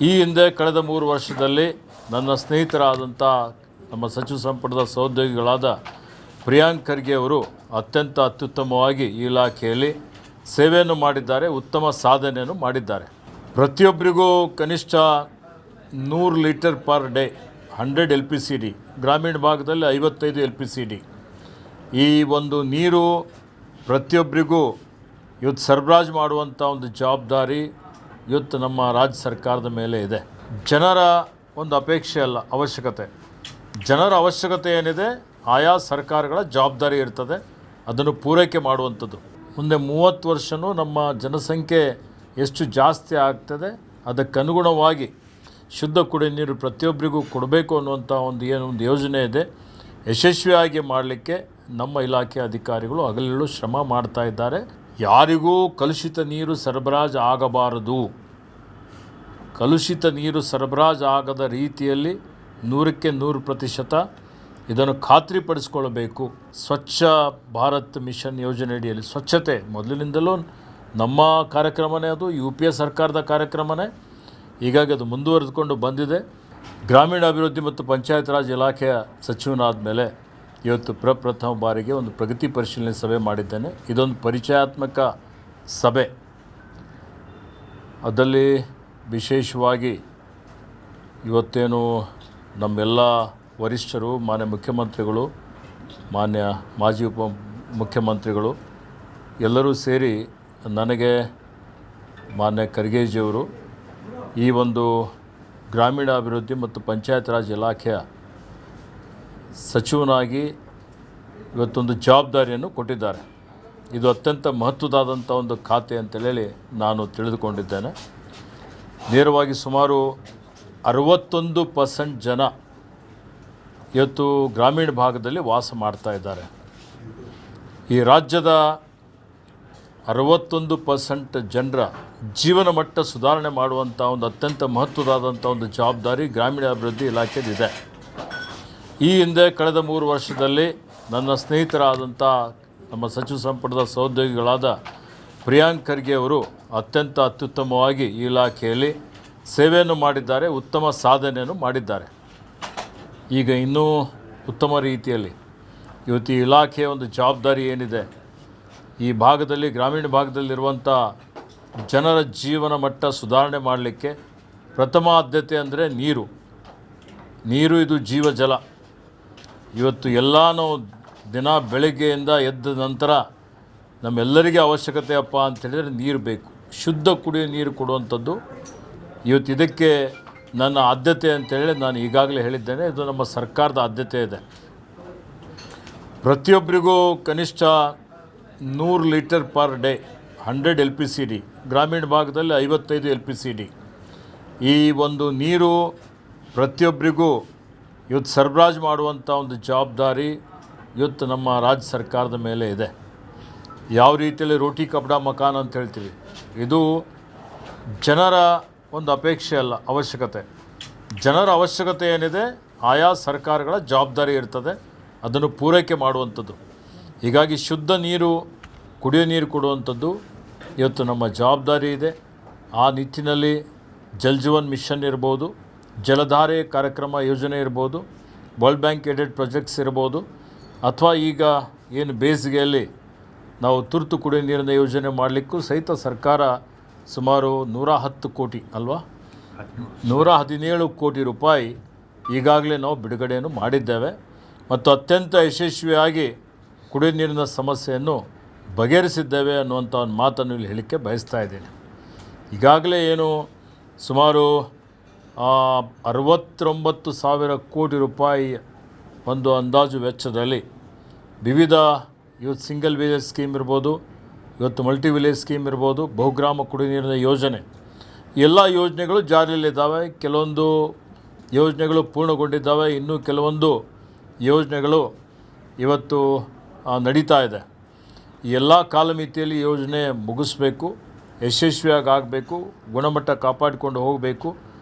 ಈ ಹಿಂದೆ ಕಳೆದ 3 ವರ್ಷದಲ್ಲಿ ನನ್ನ ಸ್ನೇಹಿತರಾದಂಥ ನಮ್ಮ ಸಚಿವ ಸಂಪುಟದ ಸಹೋದ್ಯೋಗಿಗಳಾದ ಪ್ರಿಯಾಂಕ್ ಖರ್ಗೆ ಅವರು ಅತ್ಯಂತ ಅತ್ಯುತ್ತಮವಾಗಿ ಈ ಇಲಾಖೆಯಲ್ಲಿ ಸೇವೆಯನ್ನು ಮಾಡಿದ್ದಾರೆ, ಉತ್ತಮ ಸಾಧನೆಯನ್ನು ಮಾಡಿದ್ದಾರೆ. ಪ್ರತಿಯೊಬ್ಬರಿಗೂ ಕನಿಷ್ಠ 100 ಲೀಟರ್ ಪರ್ ಡೇ 100 LPCD, ಗ್ರಾಮೀಣ ಭಾಗದಲ್ಲಿ 55 LPCD. ಈ ಒಂದು ನೀರು ಪ್ರತಿಯೊಬ್ಬರಿಗೂ ಇವತ್ತು ಸರಬರಾಜು ಮಾಡುವಂಥ ಒಂದು ಜವಾಬ್ದಾರಿ ಇವತ್ತು ನಮ್ಮ ರಾಜ್ಯ ಸರ್ಕಾರದ ಮೇಲೆ ಇದೆ. ಜನರ ಒಂದು ಅಪೇಕ್ಷೆ ಅಲ್ಲ, ಅವಶ್ಯಕತೆ. ಜನರ ಅವಶ್ಯಕತೆ ಏನಿದೆ ಆಯಾ ಸರ್ಕಾರಗಳ ಜವಾಬ್ದಾರಿ ಇರ್ತದೆ, ಅದನ್ನು ಪೂರೈಕೆ ಮಾಡುವಂಥದ್ದು. ಮುಂದೆ 30 ವರ್ಷವೂ ನಮ್ಮ ಜನಸಂಖ್ಯೆ ಎಷ್ಟು ಜಾಸ್ತಿ ಆಗ್ತದೆ ಅದಕ್ಕನುಗುಣವಾಗಿ ಶುದ್ಧ ಕುಡಿಯುವ ನೀರು ಪ್ರತಿಯೊಬ್ಬರಿಗೂ ಕೊಡಬೇಕು ಅನ್ನುವಂಥ ಒಂದು ಯೋಜನೆ ಇದೆ. ಯಶಸ್ವಿಯಾಗಿ ಮಾಡಲಿಕ್ಕೆ ನಮ್ಮ ಇಲಾಖೆ ಅಧಿಕಾರಿಗಳು ಹಗಲಿರುಳು ಶ್ರಮ ಮಾಡ್ತಾ ಇದ್ದಾರೆ. ಯಾರಿಗೂ ಕಲುಷಿತ ನೀರು ಸರಬರಾಜು ಆಗಬಾರದು. ಕಲುಷಿತ ನೀರು ಸರಬರಾಜು ಆಗದ ರೀತಿಯಲ್ಲಿ 100ಕ್ಕೆ 100% ಇದನ್ನು ಖಾತ್ರಿಪಡಿಸಿಕೊಳ್ಳಬೇಕು. ಸ್ವಚ್ಛ ಭಾರತ್ ಮಿಷನ್ ಯೋಜನೆ ಅಡಿಯಲ್ಲಿ ಸ್ವಚ್ಛತೆ ಮೊದಲಿನಿಂದಲೂ ನಮ್ಮ ಕಾರ್ಯಕ್ರಮನೇ, ಅದು UPA ಸರ್ಕಾರದ ಕಾರ್ಯಕ್ರಮನೇ. ಹೀಗಾಗಿ ಅದು ಮುಂದುವರೆದುಕೊಂಡು ಬಂದಿದೆ. ಗ್ರಾಮೀಣಾಭಿವೃದ್ಧಿ ಮತ್ತು ಪಂಚಾಯತ್ ರಾಜ್ ಇಲಾಖೆಯ ಸಚಿವನಾದ ಮೇಲೆ ಇವತ್ತು ಪ್ರಪ್ರಥಮ ಬಾರಿಗೆ ಒಂದು ಪ್ರಗತಿ ಪರಿಶೀಲನೆ ಸಭೆ ಮಾಡಿದ್ದೇನೆ. ಇದೊಂದು ಪರಿಚಯಾತ್ಮಕ ಸಭೆ. ಅದರಲ್ಲಿ ವಿಶೇಷವಾಗಿ ಇವತ್ತೇನು ನಮ್ಮೆಲ್ಲ ವರಿಷ್ಠರು, ಮಾನ್ಯ ಮುಖ್ಯಮಂತ್ರಿಗಳು, ಮಾನ್ಯ ಮಾಜಿ ಉಪ ಮುಖ್ಯಮಂತ್ರಿಗಳು ಎಲ್ಲರೂ ಸೇರಿ ನನಗೆ ಮಾನ್ಯ ಖರ್ಗೆಜಿಯವರು ಈ ಒಂದು ಗ್ರಾಮೀಣಾಭಿವೃದ್ಧಿ ಮತ್ತು ಪಂಚಾಯತ್ ರಾಜ್ ಇಲಾಖೆಯ ಸಚಿವನಾಗಿ ಇವತ್ತೊಂದು ಜವಾಬ್ದಾರಿಯನ್ನು ಕೊಟ್ಟಿದ್ದಾರೆ. ಇದು ಅತ್ಯಂತ ಮಹತ್ವದಾದಂಥ ಒಂದು ಖಾತೆ ಅಂತೇಳಿ ನಾನು ತಿಳಿದುಕೊಂಡಿದ್ದೇನೆ. ನೇರವಾಗಿ ಸುಮಾರು 61% ಜನ ಇವತ್ತು ಗ್ರಾಮೀಣ ಭಾಗದಲ್ಲಿ ವಾಸ ಮಾಡ್ತಾ ಇದ್ದಾರೆ. ಈ ರಾಜ್ಯದ 61% ಜನರ ಜೀವನ ಮಟ್ಟ ಸುಧಾರಣೆ ಮಾಡುವಂಥ ಒಂದು ಅತ್ಯಂತ ಮಹತ್ವದಾದಂಥ ಒಂದು ಜವಾಬ್ದಾರಿ ಗ್ರಾಮೀಣಾಭಿವೃದ್ಧಿ ಇಲಾಖೆದಿದೆ. ಈ ಹಿಂದೆ ಕಳೆದ 3 ವರ್ಷದಲ್ಲಿ ನನ್ನ ಸ್ನೇಹಿತರಾದಂಥ ನಮ್ಮ ಸಚಿವ ಸಂಪುಟದ ಸಹೋದ್ಯೋಗಿಗಳಾದ ಪ್ರಿಯಾಂಕ್ ಖರ್ಗೆ ಅವರು ಅತ್ಯಂತ ಅತ್ಯುತ್ತಮವಾಗಿ ಈ ಇಲಾಖೆಯಲ್ಲಿ ಸೇವೆಯನ್ನು ಮಾಡಿದ್ದಾರೆ, ಉತ್ತಮ ಸಾಧನೆಯನ್ನು ಮಾಡಿದ್ದಾರೆ. ಈಗ ಇನ್ನೂ ಉತ್ತಮ ರೀತಿಯಲ್ಲಿ ಇವತ್ತು ಈ ಇಲಾಖೆಯ ಒಂದು ಜವಾಬ್ದಾರಿ ಏನಿದೆ, ಈ ಭಾಗದಲ್ಲಿ ಗ್ರಾಮೀಣ ಭಾಗದಲ್ಲಿರುವಂಥ ಜನರ ಜೀವನ ಮಟ್ಟ ಸುಧಾರಣೆ ಮಾಡಲಿಕ್ಕೆ ಪ್ರಥಮ ಆದ್ಯತೆ ಅಂದರೆ ನೀರು. ಇದು ಜೀವಜಲ. ಇವತ್ತು ಎಲ್ಲ ನಾವು ದಿನ ಬೆಳಗ್ಗೆಯಿಂದ ಎದ್ದ ನಂತರ ನಮ್ಮೆಲ್ಲರಿಗೆ ಅವಶ್ಯಕತೆ ಅಪ್ಪ ಅಂತೇಳಿದರೆ ನೀರು ಬೇಕು. ಶುದ್ಧ ಕುಡಿಯೋ ನೀರು ಕೊಡುವಂಥದ್ದು ಇವತ್ತು ಇದಕ್ಕೆ ನನ್ನ ಆದ್ಯತೆ ಅಂತೇಳಿ ನಾನು ಈಗಾಗಲೇ ಹೇಳಿದ್ದೇನೆ. ಇದು ನಮ್ಮ ಸರ್ಕಾರದ ಆದ್ಯತೆ ಇದೆ. ಪ್ರತಿಯೊಬ್ಬರಿಗೂ ಕನಿಷ್ಠ 100 ಲೀಟರ್ ಪರ್ ಡೇ 100 LPCD, ಗ್ರಾಮೀಣ ಭಾಗದಲ್ಲಿ 55 LPCD. ಈ ಒಂದು ನೀರು ಪ್ರತಿಯೊಬ್ಬರಿಗೂ ಇವತ್ತು ಸರಬರಾಜು ಮಾಡುವಂಥ ಒಂದು ಜವಾಬ್ದಾರಿ ಇವತ್ತು ನಮ್ಮ ರಾಜ್ಯ ಸರ್ಕಾರದ ಮೇಲೆ ಇದೆ. ಯಾವ ರೀತಿಯಲ್ಲಿ ರೋಟಿ ಕಪಡಾ ಮಕಾನ್ ಅಂತ ಹೇಳ್ತೀವಿ, ಇದು ಜನರ ಒಂದು ಅಪೇಕ್ಷೆ ಅಲ್ಲ, ಅವಶ್ಯಕತೆ. ಜನರ ಅವಶ್ಯಕತೆ ಏನಿದೆ ಆಯಾ ಸರ್ಕಾರಗಳ ಜವಾಬ್ದಾರಿ ಇರ್ತದೆ, ಅದನ್ನು ಪೂರೈಕೆ ಮಾಡುವಂಥದ್ದು. ಹೀಗಾಗಿ ಶುದ್ಧ ನೀರು, ಕುಡಿಯೋ ನೀರು ಕೊಡುವಂಥದ್ದು ಇವತ್ತು ನಮ್ಮ ಜವಾಬ್ದಾರಿ ಇದೆ. ಆ ನಿಟ್ಟಿನಲ್ಲಿ ಜಲ್ ಜೀವನ್ ಮಿಷನ್ ಇರ್ಬೋದು, ಜಲಧಾರೆ ಕಾರ್ಯಕ್ರಮ ಯೋಜನೆ ಇರ್ಬೋದು, ವರ್ಲ್ಡ್ ಬ್ಯಾಂಕ್ ಏಡೆಡ್ ಪ್ರಾಜೆಕ್ಟ್ಸ್ ಇರ್ಬೋದು, ಅಥವಾ ಈಗ ಏನು ಬೇಸಿಗೆಯಲ್ಲಿ ನಾವು ತುರ್ತು ಕುಡಿಯೋ ನೀರಿನ ಯೋಜನೆ ಮಾಡಲಿಕ್ಕೂ ಸಹಿತ ಸರ್ಕಾರ ಸುಮಾರು 110 ಕೋಟಿ ಅಲ್ವಾ, 117 ಕೋಟಿ ರೂಪಾಯಿ ಈಗಾಗಲೇ ನಾವು ಬಿಡುಗಡೆಯನ್ನು ಮಾಡಿದ್ದೇವೆ. ಮತ್ತು ಅತ್ಯಂತ ಯಶಸ್ವಿಯಾಗಿ ಕುಡಿಯೋ ನೀರಿನ ಸಮಸ್ಯೆಯನ್ನು ಬಗೆಹರಿಸಿದ್ದೇವೆ ಅನ್ನುವಂಥ ಒಂದು ಮಾತನ್ನು ಇಲ್ಲಿ ಹೇಳಲಿಕ್ಕೆ ಬಯಸ್ತಾ ಇದ್ದೀನಿ. ಈಗಾಗಲೇ ಏನು ಸುಮಾರು 69,000 ಕೋಟಿ ರೂಪಾಯಿ ಒಂದು ಅಂದಾಜು ವೆಚ್ಚದಲ್ಲಿ ವಿವಿಧ ಇವತ್ತು ಸಿಂಗಲ್ ವಿಲೇಜ್ ಸ್ಕೀಮ್ ಇರ್ಬೋದು, ಇವತ್ತು ಮಲ್ಟಿ ವಿಲೇಜ್ ಸ್ಕೀಮ್ ಇರ್ಬೋದು, ಬಹುಗ್ರಾಮ ಕುಡಿಯೋ ನೀರಿನ ಯೋಜನೆ, ಎಲ್ಲ ಯೋಜನೆಗಳು ಜಾರಿಯಲ್ಲಿದ್ದಾವೆ. ಕೆಲವೊಂದು ಯೋಜನೆಗಳು ಪೂರ್ಣಗೊಂಡಿದ್ದಾವೆ, ಇನ್ನೂ ಕೆಲವೊಂದು ಯೋಜನೆಗಳು ಇವತ್ತು ನಡೀತಾ ಇದೆ. ಈ ಎಲ್ಲ ಕಾಲಮಿತಿಯಲ್ಲಿ ಯೋಜನೆ ಮುಗಿಸ್ಬೇಕು, ಯಶಸ್ವಿಯಾಗಿ ಆಗಬೇಕು, ಗುಣಮಟ್ಟ ಕಾಪಾಡಿಕೊಂಡು ಹೋಗಬೇಕು.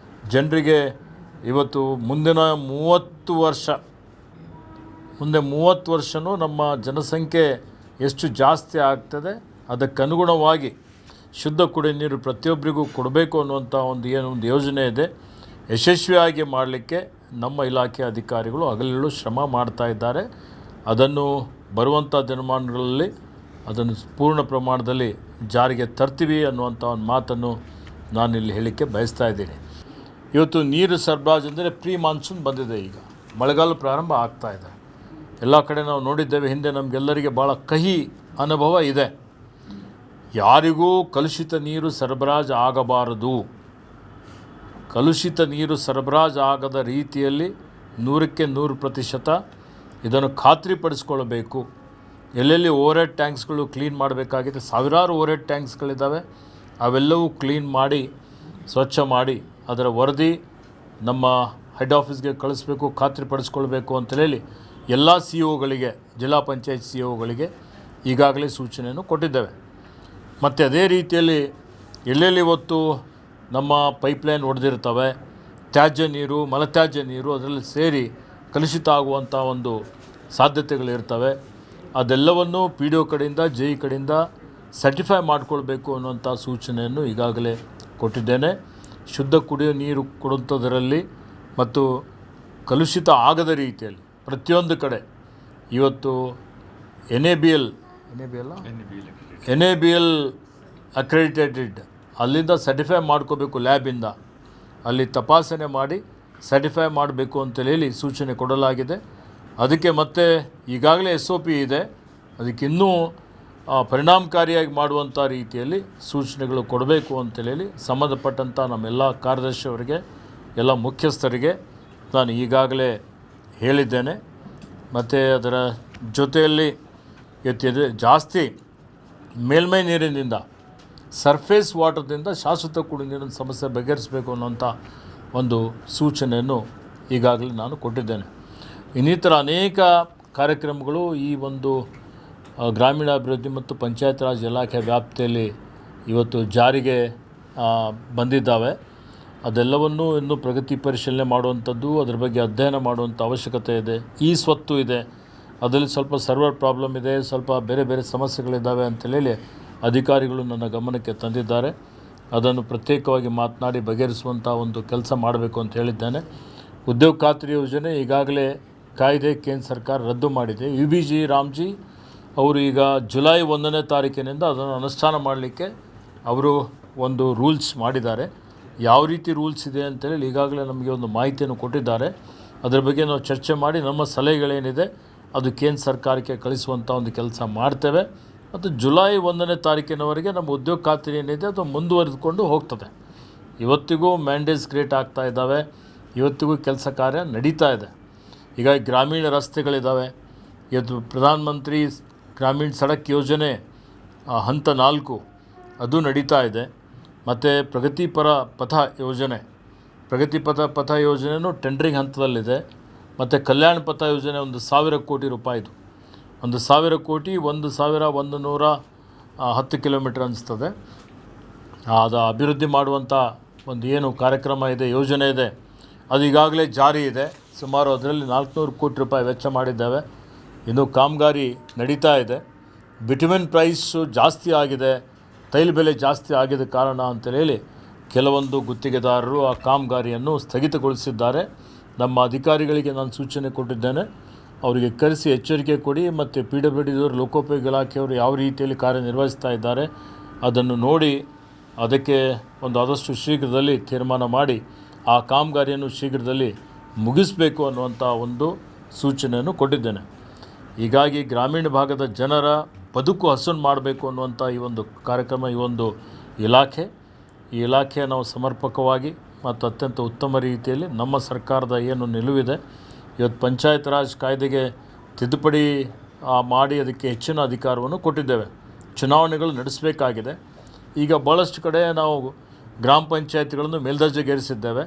ಜನರಿಗೆ ಇವತ್ತು ಮುಂದೆ 30 ವರ್ಷವೂ ನಮ್ಮ ಜನಸಂಖ್ಯೆ ಎಷ್ಟು ಜಾಸ್ತಿ ಆಗ್ತದೆ ಅದಕ್ಕನುಗುಣವಾಗಿ ಶುದ್ಧ ಕುಡಿಯುವ ನೀರು ಪ್ರತಿಯೊಬ್ಬರಿಗೂ ಕೊಡಬೇಕು ಅನ್ನುವಂಥ ಒಂದು ಯೋಜನೆ ಇದೆ. ಯಶಸ್ವಿಯಾಗಿ ಮಾಡಲಿಕ್ಕೆ ನಮ್ಮ ಇಲಾಖೆ ಅಧಿಕಾರಿಗಳು ಹಗಲಿರುಳು ಶ್ರಮ ಮಾಡ್ತಾ ಇದ್ದಾರೆ. ಅದನ್ನು ಬರುವಂಥ ದಿನಮಾನಗಳಲ್ಲಿ ಅದನ್ನು ಪೂರ್ಣ ಪ್ರಮಾಣದಲ್ಲಿ ಜಾರಿಗೆ ತರ್ತೀವಿ ಅನ್ನುವಂಥ ಒಂದು ಮಾತನ್ನು ನಾನಿಲ್ಲಿ ಹೇಳಲಿಕ್ಕೆ ಬಯಸ್ತಾ ಇದ್ದೀನಿ. ಇವತ್ತು ನೀರು ಸರಬರಾಜು ಅಂದರೆ ಪ್ರೀ ಮಾನ್ಸೂನ್ ಬಂದಿದೆ. ಈಗ ಮಳೆಗಾಲ ಪ್ರಾರಂಭ ಆಗ್ತಾ ಇದೆ. ಎಲ್ಲ ಕಡೆ ನಾವು ನೋಡಿದ್ದೇವೆ. ಹಿಂದೆ ನಮಗೆಲ್ಲರಿಗೆ ಭಾಳ ಕಹಿ ಅನುಭವ ಇದೆ. ಯಾರಿಗೂ ಕಲುಷಿತ ನೀರು ಸರಬರಾಜು ಆಗಬಾರದು. ಕಲುಷಿತ ನೀರು ಸರಬರಾಜು ಆಗದ ರೀತಿಯಲ್ಲಿ 100% ಇದನ್ನು ಖಾತ್ರಿಪಡಿಸ್ಕೊಳ್ಬೇಕು. ಎಲ್ಲೆಲ್ಲಿ ಓವರ್ಹೆಡ್ ಟ್ಯಾಂಕ್ಸ್ಗಳು ಕ್ಲೀನ್ ಮಾಡಬೇಕಾಗಿದೆ. ಸಾವಿರಾರು ಓವರ್ಹೆಡ್ ಟ್ಯಾಂಕ್ಸ್ಗಳಿದ್ದಾವೆ. ಅವೆಲ್ಲವೂ ಕ್ಲೀನ್ ಮಾಡಿ ಸ್ವಚ್ಛ ಮಾಡಿ ಅದರ ವರದಿ ನಮ್ಮ ಹೆಡ್ ಆಫೀಸ್ಗೆ ಕಳಿಸ್ಬೇಕು, ಖಾತ್ರಿಪಡಿಸ್ಕೊಳ್ಬೇಕು ಅಂತೇಳಿ ಎಲ್ಲ CEO ಗಳಿಗೆ, ಜಿಲ್ಲಾ ಪಂಚಾಯತ್ CEO ಗಳಿಗೆ ಈಗಾಗಲೇ ಸೂಚನೆಯನ್ನು ಕೊಟ್ಟಿದ್ದೇವೆ. ಮತ್ತು ಅದೇ ರೀತಿಯಲ್ಲಿ ಎಲ್ಲೆಲ್ಲಿ ಇವತ್ತು ನಮ್ಮ ಪೈಪ್ಲೈನ್ ಒಡೆದಿರ್ತವೆ, ತ್ಯಾಜ್ಯ ನೀರು, ಮಲತ್ಯಾಜ್ಯ ನೀರು ಅದರಲ್ಲಿ ಸೇರಿ ಕಲುಷಿತ ಆಗುವಂಥ ಒಂದು ಸಾಧ್ಯತೆಗಳಿರ್ತವೆ. ಅದೆಲ್ಲವನ್ನು PDO ಕಡೆಯಿಂದ JE ಕಡೆಯಿಂದ ಸರ್ಟಿಫೈ ಮಾಡಿಕೊಳ್ಬೇಕು ಅನ್ನುವಂಥ ಸೂಚನೆಯನ್ನು ಈಗಾಗಲೇ ಕೊಟ್ಟಿದ್ದೇನೆ. ಶುದ್ಧ ಕುಡಿಯೋ ನೀರು ಕೊಡುವಂಥದ್ರಲ್ಲಿ ಮತ್ತು ಕಲುಷಿತ ಆಗದ ರೀತಿಯಲ್ಲಿ ಪ್ರತಿಯೊಂದು ಕಡೆ ಇವತ್ತು NABL ಅಕ್ರೆಡಿಟೆಡ್ ಅಲ್ಲಿಂದ ಸರ್ಟಿಫೈ ಮಾಡ್ಕೋಬೇಕು. ಲ್ಯಾಬಿಂದ ಅಲ್ಲಿ ತಪಾಸಣೆ ಮಾಡಿ ಸರ್ಟಿಫೈ ಮಾಡಬೇಕು ಅಂತೇಳಿ ಸೂಚನೆ ಕೊಡಲಾಗಿದೆ. ಅದಕ್ಕೆ ಮತ್ತೆ ಈಗಾಗಲೇ SOP ಇದೆ. ಅದಕ್ಕಿನ್ನೂ ಪರಿಣಾಮಕಾರಿಯಾಗಿ ಮಾಡುವಂಥ ರೀತಿಯಲ್ಲಿ ಸೂಚನೆಗಳು ಕೊಡಬೇಕು ಅಂತೇಳಿ ಸಂಬಂಧಪಟ್ಟಂಥ ನಮ್ಮೆಲ್ಲ ಕಾರ್ಯದರ್ಶಿಯವರಿಗೆ, ಎಲ್ಲ ಮುಖ್ಯಸ್ಥರಿಗೆ ನಾನು ಈಗಾಗಲೇ ಹೇಳಿದ್ದೇನೆ. ಮತ್ತು ಅದರ ಜೊತೆಯಲ್ಲಿ ಜಾಸ್ತಿ ಮೇಲ್ಮೈ ನೀರಿನಿಂದ, ಸರ್ಫೇಸ್ ವಾಟರ್ದಿಂದ ಶಾಶ್ವತ ಕುಡಿಯುವ ನೀರಿನ ಸಮಸ್ಯೆ ಬಗೆಹರಿಸಬೇಕು ಅನ್ನೋಂಥ ಒಂದು ಸೂಚನೆಯನ್ನು ಈಗಾಗಲೇ ನಾನು ಕೊಟ್ಟಿದ್ದೇನೆ. ಇನ್ನಿತರ ಅನೇಕ ಕಾರ್ಯಕ್ರಮಗಳು ಈ ಒಂದು ಗ್ರಾಮೀಣಾಭಿವೃದ್ಧಿ ಮತ್ತು ಪಂಚಾಯತ್ ರಾಜ್ ಇಲಾಖೆ ವ್ಯಾಪ್ತಿಯಲ್ಲಿ ಇವತ್ತು ಜಾರಿಗೆ ಬಂದಿದ್ದಾವೆ. ಅದೆಲ್ಲವನ್ನೂ ಇನ್ನೂ ಪ್ರಗತಿ ಪರಿಶೀಲನೆ ಮಾಡುವಂಥದ್ದು, ಅದರ ಬಗ್ಗೆ ಅಧ್ಯಯನ ಮಾಡುವಂಥ ಅವಶ್ಯಕತೆ ಇದೆ. ಈ ಸ್ವತ್ತು ಇದೆ, ಅದರಲ್ಲಿ ಸ್ವಲ್ಪ ಸರ್ವರ್ ಪ್ರಾಬ್ಲಮ್ ಇದೆ, ಸ್ವಲ್ಪ ಬೇರೆ ಬೇರೆ ಸಮಸ್ಯೆಗಳಿದ್ದಾವೆ ಅಂತೇಳಿ ಅಧಿಕಾರಿಗಳು ನನ್ನ ಗಮನಕ್ಕೆ ತಂದಿದ್ದಾರೆ. ಅದನ್ನು ಪ್ರತ್ಯೇಕವಾಗಿ ಮಾತನಾಡಿ ಬಗೆಹರಿಸುವಂಥ ಒಂದು ಕೆಲಸ ಮಾಡಬೇಕು ಅಂತ ಹೇಳಿದ್ದೇನೆ. ಉದ್ಯೋಗ ಖಾತ್ರಿ ಯೋಜನೆ ಈಗಾಗಲೇ ಕಾಯ್ದೆ ಕೇಂದ್ರ ಸರ್ಕಾರ ರದ್ದು ಮಾಡಿದೆ. UBG ರಾಮ್ಜಿ ಅವರು ಈಗ ಜುಲೈ 1ನೇ ತಾರೀಕಿನಿಂದ ಅದನ್ನು ಅನುಷ್ಠಾನ ಮಾಡಲಿಕ್ಕೆ ಅವರು ಒಂದು ರೂಲ್ಸ್ ಮಾಡಿದ್ದಾರೆ. ಯಾವ ರೀತಿ ರೂಲ್ಸ್ ಇದೆ ಅಂತೇಳಿ ಈಗಾಗಲೇ ನಮಗೆ ಒಂದು ಮಾಹಿತಿಯನ್ನು ಕೊಟ್ಟಿದ್ದಾರೆ. ಅದರ ಬಗ್ಗೆ ನಾವು ಚರ್ಚೆ ಮಾಡಿ ನಮ್ಮ ಸಲಹೆಗಳೇನಿದೆ ಅದು ಕೇಂದ್ರ ಸರ್ಕಾರಕ್ಕೆ ಕಳಿಸುವಂಥ ಒಂದು ಕೆಲಸ ಮಾಡ್ತೇವೆ. ಮತ್ತು ಜುಲೈ 1ನೇ ತಾರೀಕಿನವರೆಗೆ ನಮ್ಮ ಉದ್ಯೋಗ ಖಾತ್ರಿ ಏನಿದೆ ಅದು ಮುಂದುವರೆದುಕೊಂಡು ಹೋಗ್ತದೆ. ಇವತ್ತಿಗೂ ಮ್ಯಾಂಡೇಟ್ಸ್ ಕ್ರಿಯೇಟ್ ಆಗ್ತಾ ಇದ್ದಾವೆ, ಇವತ್ತಿಗೂ ಕೆಲಸ ಕಾರ್ಯ ನಡೀತಾ ಇದೆ. ಈಗ ಗ್ರಾಮೀಣ ರಸ್ತೆಗಳಿದ್ದಾವೆ. ಇವತ್ತು ಪ್ರಧಾನ ಮಂತ್ರಿ ಗ್ರಾಮೀಣ ಸಡಕ್ ಯೋಜನೆ ಹಂತ 4 ಅದು ನಡೀತಾ ಇದೆ. ಮತ್ತು ಪ್ರಗತಿಪರ ಪಥ ಯೋಜನೆಯೂ ಟೆಂಡರಿಂಗ್ ಹಂತದಲ್ಲಿದೆ. ಮತ್ತು ಕಲ್ಯಾಣ ಪಥ ಯೋಜನೆ 1,000 ಕೋಟಿ ರೂಪಾಯಿದು, 1,000 ಕೋಟಿ, 1,110 ಕಿಲೋಮೀಟರ್ ಅನಿಸ್ತದೆ. ಅದು ಅಭಿವೃದ್ಧಿ ಮಾಡುವಂಥ ಒಂದು ಏನು ಕಾರ್ಯಕ್ರಮ ಇದೆ, ಯೋಜನೆ ಇದೆ, ಅದು ಈಗಾಗಲೇ ಜಾರಿ ಇದೆ. ಸುಮಾರು ಅದರಲ್ಲಿ 400 ಕೋಟಿ ರೂಪಾಯಿ ವೆಚ್ಚ ಮಾಡಿದ್ದೇವೆ. ಇನ್ನೂ ಕಾಮಗಾರಿ ನಡೀತಾ ಇದೆ. ಬಿಟುಮಿನ್ ಪ್ರೈಸು ಜಾಸ್ತಿ ಆಗಿದೆ, ತೈಲ ಬೆಲೆ ಜಾಸ್ತಿ ಆಗಿದ ಕಾರಣ ಅಂತೇಳಿ ಕೆಲವೊಂದು ಗುತ್ತಿಗೆದಾರರು ಆ ಕಾಮಗಾರಿಯನ್ನು ಸ್ಥಗಿತಗೊಳಿಸಿದ್ದಾರೆ. ನಮ್ಮ ಅಧಿಕಾರಿಗಳಿಗೆ ನಾನು ಸೂಚನೆ ಕೊಟ್ಟಿದ್ದೇನೆ, ಅವರಿಗೆ ಕರೆಸಿ ಎಚ್ಚರಿಕೆ ಕೊಡಿ. ಮತ್ತು PWDದವರು, ಲೋಕೋಪಯೋಗಿ ಇಲಾಖೆಯವರು ಯಾವ ರೀತಿಯಲ್ಲಿ ಕಾರ್ಯನಿರ್ವಹಿಸ್ತಾ ಇದ್ದಾರೆ ಅದನ್ನು ನೋಡಿ ಅದಕ್ಕೆ ಆದಷ್ಟು ಶೀಘ್ರದಲ್ಲಿ ತೀರ್ಮಾನ ಮಾಡಿ ಆ ಕಾಮಗಾರಿಯನ್ನು ಶೀಘ್ರದಲ್ಲಿ ಮುಗಿಸಬೇಕು ಅನ್ನುವಂಥ ಒಂದು ಸೂಚನೆಯನ್ನು ಕೊಟ್ಟಿದ್ದೇನೆ. ಹೀಗಾಗಿ ಗ್ರಾಮೀಣ ಭಾಗದ ಜನರ ಬದುಕು ಹಸನು ಮಾಡಬೇಕು ಅನ್ನುವಂಥ ಈ ಒಂದು ಕಾರ್ಯಕ್ರಮ, ಈ ಒಂದು ಈ ಇಲಾಖೆ ನಾವು ಸಮರ್ಪಕವಾಗಿ ಮತ್ತು ಅತ್ಯಂತ ಉತ್ತಮ ರೀತಿಯಲ್ಲಿ ನಮ್ಮ ಸರ್ಕಾರದ ಏನು ನಿಲುವಿದೆ, ಇವತ್ತು ಪಂಚಾಯತ್ ರಾಜ್ ಕಾಯ್ದೆಗೆ ತಿದ್ದುಪಡಿ ಮಾಡಿ ಅದಕ್ಕೆ ಹೆಚ್ಚಿನ ಅಧಿಕಾರವನ್ನು ಕೊಟ್ಟಿದ್ದೇವೆ. ಚುನಾವಣೆಗಳು ನಡೆಸಬೇಕಾಗಿದೆ. ಈಗ ಭಾಳಷ್ಟು ಕಡೆ ನಾವು ಗ್ರಾಮ ಪಂಚಾಯತ್ಗಳನ್ನು ಮೇಲ್ದರ್ಜೆಗೇರಿಸಿದ್ದೇವೆ.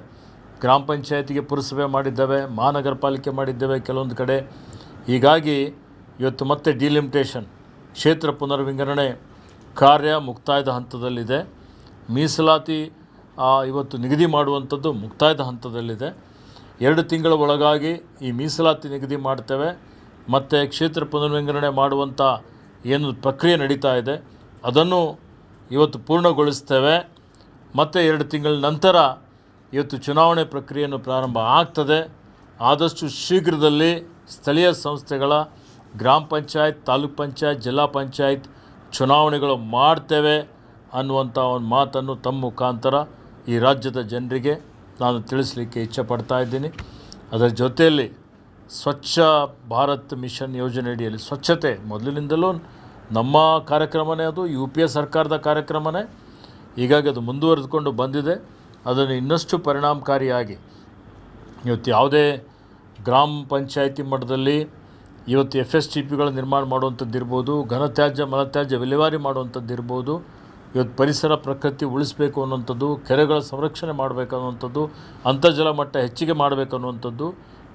ಗ್ರಾಮ ಪಂಚಾಯತಿಗೆ ಪುರಸಭೆ ಮಾಡಿದ್ದೇವೆ, ಮಹಾನಗರ ಪಾಲಿಕೆ ಮಾಡಿದ್ದೇವೆ ಕೆಲವೊಂದು ಕಡೆ. ಹೀಗಾಗಿ ಇವತ್ತು ಮತ್ತೆ ಡಿಲಿಮಿಟೇಷನ್, ಕ್ಷೇತ್ರ ಪುನರ್ವಿಂಗಡಣೆ ಕಾರ್ಯ ಮುಕ್ತಾಯದ ಹಂತದಲ್ಲಿದೆ. ಮೀಸಲಾತಿ ಇವತ್ತು ನಿಗದಿ ಮಾಡುವಂಥದ್ದು ಮುಕ್ತಾಯದ ಹಂತದಲ್ಲಿದೆ. 2 ತಿಂಗಳ ಒಳಗಾಗಿ ಈ ಮೀಸಲಾತಿ ನಿಗದಿ ಮಾಡ್ತೇವೆ. ಮತ್ತು ಕ್ಷೇತ್ರ ಪುನರ್ವಿಂಗಡಣೆ ಮಾಡುವಂಥ ಏನು ಪ್ರಕ್ರಿಯೆ ನಡೀತಾ ಇದೆ ಅದನ್ನು ಇವತ್ತು ಪೂರ್ಣಗೊಳಿಸ್ತೇವೆ. ಮತ್ತು 2 ತಿಂಗಳ ನಂತರ ಇವತ್ತು ಚುನಾವಣೆ ಪ್ರಕ್ರಿಯೆಯನ್ನು ಪ್ರಾರಂಭ ಆಗ್ತದೆ. ಆದಷ್ಟು ಶೀಘ್ರದಲ್ಲಿ ಸ್ಥಳೀಯ ಸಂಸ್ಥೆಗಳ ಗ್ರಾಮ ಪಂಚಾಯತ್, ತಾಲೂಕ್ ಪಂಚಾಯತ್, ಜಿಲ್ಲಾ ಪಂಚಾಯತ್ ಚುನಾವಣೆಗಳು ಮಾಡ್ತೇವೆ ಅನ್ನುವಂಥ ಒಂದು ಮಾತನ್ನು ತಮ್ಮ ಮುಖಾಂತರ ಈ ರಾಜ್ಯದ ಜನರಿಗೆ ನಾನು ತಿಳಿಸಲಿಕ್ಕೆ ಇಚ್ಛೆಪಡ್ತಾ ಇದ್ದೀನಿ. ಅದರ ಜೊತೆಯಲ್ಲಿ ಸ್ವಚ್ಛ ಭಾರತ್ ಮಿಷನ್ ಯೋಜನೆ ಅಡಿಯಲ್ಲಿ ಸ್ವಚ್ಛತೆ ಮೊದಲಿನಿಂದಲೂ ನಮ್ಮ ಕಾರ್ಯಕ್ರಮನೇ, ಅದು UPA ಸರ್ಕಾರದ ಕಾರ್ಯಕ್ರಮನೇ. ಹೀಗಾಗಿ ಅದು ಮುಂದುವರೆದುಕೊಂಡು ಬಂದಿದೆ. ಅದನ್ನು ಇನ್ನಷ್ಟು ಪರಿಣಾಮಕಾರಿಯಾಗಿ ಇವತ್ತು ಯಾವುದೇ ಗ್ರಾಮ ಪಂಚಾಯತಿ ಮಟ್ಟದಲ್ಲಿ ಇವತ್ತು FSTPಗಳ ನಿರ್ಮಾಣ ಮಾಡುವಂಥದ್ದು ಇರ್ಬೋದು, ಘನತ್ಯಾಜ್ಯ ಮಲತ್ಯಾಜ್ಯ ವಿಲೇವಾರಿ ಮಾಡುವಂಥದ್ದು ಇರ್ಬೋದು, ಇವತ್ತು ಪರಿಸರ ಪ್ರಕೃತಿ ಉಳಿಸಬೇಕು ಅನ್ನುವಂಥದ್ದು, ಕೆರೆಗಳ ಸಂರಕ್ಷಣೆ ಮಾಡಬೇಕು ಅನ್ನುವಂಥದ್ದು, ಅಂತರ್ಜಲ ಮಟ್ಟ ಹೆಚ್ಚಿಗೆ ಮಾಡಬೇಕು ಅನ್ನುವಂಥದ್ದು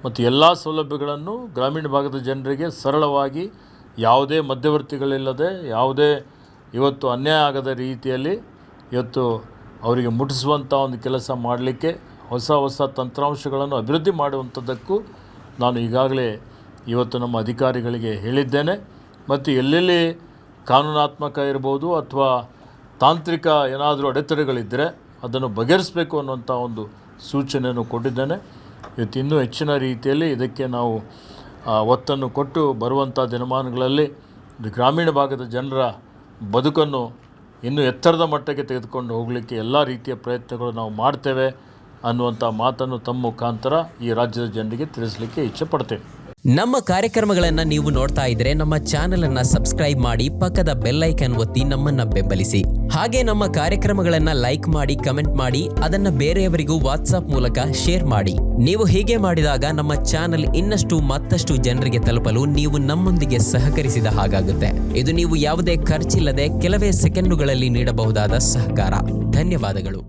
ಮತ್ತು ಎಲ್ಲ ಸೌಲಭ್ಯಗಳನ್ನು ಗ್ರಾಮೀಣ ಭಾಗದ ಜನರಿಗೆ ಸರಳವಾಗಿ ಯಾವುದೇ ಮಧ್ಯವರ್ತಿಗಳಿಲ್ಲದೆ, ಯಾವುದೇ ಇವತ್ತು ಅನ್ಯಾಯ ಆಗದ ರೀತಿಯಲ್ಲಿ ಇವತ್ತು ಅವರಿಗೆ ಮುಟ್ಟಿಸುವಂಥ ಒಂದು ಕೆಲಸ ಮಾಡಲಿಕ್ಕೆ ಹೊಸ ತಂತ್ರಾಂಶಗಳನ್ನು ಅಭಿವೃದ್ಧಿ ಮಾಡುವಂಥದ್ದಕ್ಕೂ ನಾನು ಈಗಾಗಲೇ ಇವತ್ತು ನಮ್ಮ ಅಧಿಕಾರಿಗಳಿಗೆ ಹೇಳಿದ್ದೇನೆ. ಮತ್ತು ಎಲ್ಲೆಲ್ಲಿ ಕಾನೂನಾತ್ಮಕ ಇರ್ಬೋದು ಅಥವಾ ತಾಂತ್ರಿಕ ಏನಾದರೂ ಅಡೆತಡೆಗಳಿದ್ದರೆ ಅದನ್ನು ಬಗೆಹರಿಸಬೇಕು ಅನ್ನುವಂಥ ಒಂದು ಸೂಚನೆಯನ್ನು ಕೊಟ್ಟಿದ್ದೇನೆ. ಇವತ್ತು ಇನ್ನೂ ಹೆಚ್ಚಿನ ರೀತಿಯಲ್ಲಿ ಇದಕ್ಕೆ ನಾವು ಒತ್ತನ್ನು ಕೊಟ್ಟು ಬರುವಂಥ ದಿನಮಾನಗಳಲ್ಲಿ ಗ್ರಾಮೀಣ ಭಾಗದ ಜನರ ಬದುಕನ್ನು ಇನ್ನೂ ಎತ್ತರದ ಮಟ್ಟಕ್ಕೆ ತೆಗೆದುಕೊಂಡು ಹೋಗಲಿಕ್ಕೆ ಎಲ್ಲ ರೀತಿಯ ಪ್ರಯತ್ನಗಳು ನಾವು ಮಾಡ್ತೇವೆ ಅನ್ನುವಂಥ ಮಾತನ್ನು ತಮ್ಮ ಮುಖಾಂತರ ಈ ರಾಜ್ಯದ ಜನರಿಗೆ ತಿಳಿಸಲಿಕ್ಕೆ ಇಚ್ಛೆ ಪಡ್ತೇನೆ. ನಮ್ಮ ಕಾರ್ಯಕ್ರಮಗಳನ್ನು ನೀವು ನೋಡ್ತಾ ಇದ್ರೆ ನಮ್ಮ ಚಾನೆಲ್ ಅನ್ನ ಸಬ್ಸ್ಕ್ರೈಬ್ ಮಾಡಿ, ಪಕ್ಕದ ಬೆಲ್ ಐಕನ್ ಒತ್ತಿ ನಮ್ಮನ್ನ ಬೆಂಬಲಿಸಿ. ಹಾಗೆ ನಮ್ಮ ಕಾರ್ಯಕ್ರಮಗಳನ್ನ ಲೈಕ್ ಮಾಡಿ, ಕಮೆಂಟ್ ಮಾಡಿ, ಅದನ್ನ ಬೇರೆಯವರಿಗೂ ವಾಟ್ಸ್ಆಪ್ ಮೂಲಕ ಶೇರ್ ಮಾಡಿ. ನೀವು ಹೀಗೆ ಮಾಡಿದಾಗ ನಮ್ಮ ಚಾನೆಲ್ ಇನ್ನಷ್ಟು ಮತ್ತಷ್ಟು ಜನರಿಗೆ ತಲುಪಲು ನೀವು ನಮ್ಮೊಂದಿಗೆ ಸಹಕರಿಸಿದ ಹಾಗಾಗುತ್ತೆ. ಇದು ನೀವು ಯಾವುದೇ ಖರ್ಚಿಲ್ಲದೆ ಕೆಲವೇ ಸೆಕೆಂಡುಗಳಲ್ಲಿ ನೀಡಬಹುದಾದ ಸಹಕಾರ. ಧನ್ಯವಾದಗಳು.